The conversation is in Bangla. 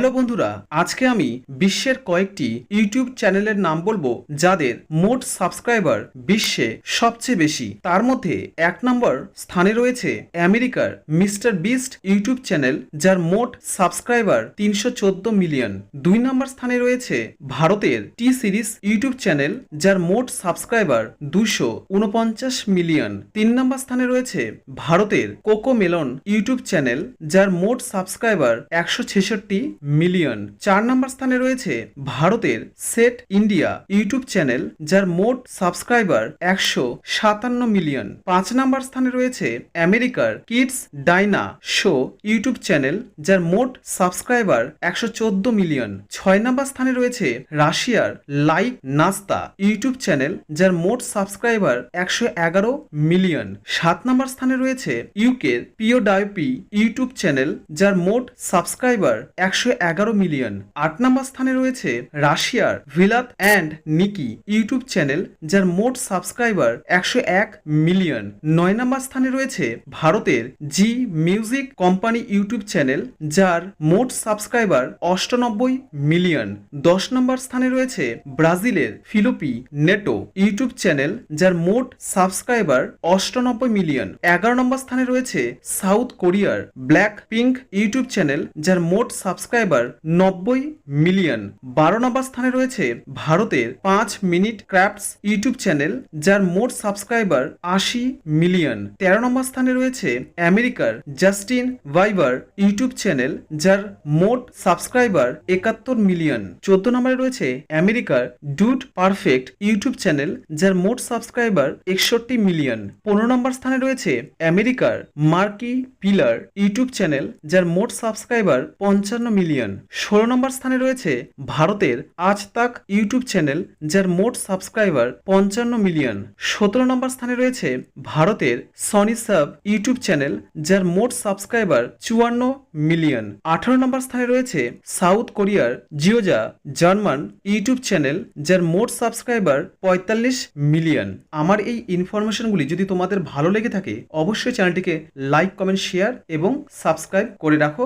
হ্যালো বন্ধুরা, আজকে আমি বিশ্বের কয়েকটি ইউটিউব চ্যানেলের নাম বলবো যাদের মোট সাবস্ক্রাইবার বিশ্বে সবচেয়ে বেশি। তার মধ্যে 1 নম্বর স্থানে রয়েছে আমেরিকার মিস্টার বিস্ট ইউটিউব চ্যানেল, যার মোট সাবস্ক্রাইবার 314 মিলিয়ন। 2 নম্বর স্থানে রয়েছে ভারতের টি সিরিজ ইউটিউব চ্যানেল, যার মোট সাবস্ক্রাইবার 249 মিলিয়ন। 3 নম্বর স্থানে রয়েছে ভারতের কোকো মেলন ইউটিউব চ্যানেল, যার মোট সাবস্ক্রাইবার 166 মিলিয়ন। 4 নম্বর স্থানে রয়েছে ভারতের সেট ইন্ডিয়া ইউটিউব চ্যানেল, যার মোট সাবস্ক্রাইবার 157 মিলিয়ন। 5 নম্বর স্থানে রয়েছে আমেরিকার kids Diana show YouTube channel, যার মোট সাবস্ক্রাইবার 114 মিলিয়ন। 6 নম্বর স্থানে রয়েছে রাশিয়ার লাইক নাস্তা ইউটিউব চ্যানেল, যার মোট সাবস্ক্রাইবার 111 মিলিয়ন। 7 নম্বর স্থানে রয়েছে ইউকের পিওডাইপি ইউটিউব চ্যানেল, যার মোট সাবস্ক্রাইবার 111 মিলিয়ন। 8 নম্বর স্থানে রয়েছে রাশিয়ার ভিলাত অ্যান্ড নিকি ইউটিউব চ্যানেল, যার মোট সাবস্ক্রাইবার 101 মিলিয়ন। 9 নম্বর স্থানে রয়েছে ভারতের জি মিউজিক কোম্পানি ইউটিউব চ্যানেল, যার মোট সাবস্ক্রাইবার 98 মিলিয়ন। 10 নম্বর স্থানে রয়েছে ব্রাজিলের ফিলিপি নেটো ইউটিউব চ্যানেল, যার মোট সাবস্ক্রাইবার 98 মিলিয়ন। 11 নম্বর স্থানে রয়েছে সাউথ কোরিয়ার ব্ল্যাক পিঙ্ক ইউটিউব চ্যানেল, যার মোট সাবস্ক্রাইবার 90 মিলিয়ন। 12 নম্বর স্থানে রয়েছে ভারতের 5 মিনিট ক্রাফটস ইউটিউব চ্যানেল, যার মোট সাবস্ক্রাইবার 80 মিলিয়ন। 13 নম্বর স্থানে রয়েছে আমেরিকার জাস্টিন বাইবার ইউটিউব চ্যানেল, যার মোট সাবস্ক্রাইবার 71 মিলিয়ন। 14 নম্বরে রয়েছে আমেরিকার ডুড পারফেক্ট ইউটিউব চ্যানেল, যার মোট সাবস্ক্রাইবার 61 মিলিয়ন। 15 নম্বর স্থানে রয়েছে আমেরিকার মার্কি পিলার ইউটিউব চ্যানেল, যার মোট সাবস্ক্রাইবার 55 মিলিয়ন। 16 নম্বর স্থানে রয়েছে ভারতের আজ তাক ইউটিউব চ্যানেল, যার মোট সাবস্ক্রাইবার 55 মিলিয়ন। 17 নম্বর স্থানে রয়েছে ভারতের সনি সাব ইউটিউব চ্যানেল, যার মোট সাবস্ক্রাইবার 54 মিলিয়ন। 18 নম্বর স্থানে রয়েছে সাউথ কোরিয়ার জিওজা জার্মান ইউটিউব চ্যানেল, যার মোট সাবস্ক্রাইবার 45 মিলিয়ন। আমার এই ইনফরমেশনগুলি যদি তোমাদের ভালো লেগে থাকে, অবশ্যই চ্যানেলটিকে লাইক, কমেন্ট, শেয়ার এবং সাবস্ক্রাইব করে রাখো।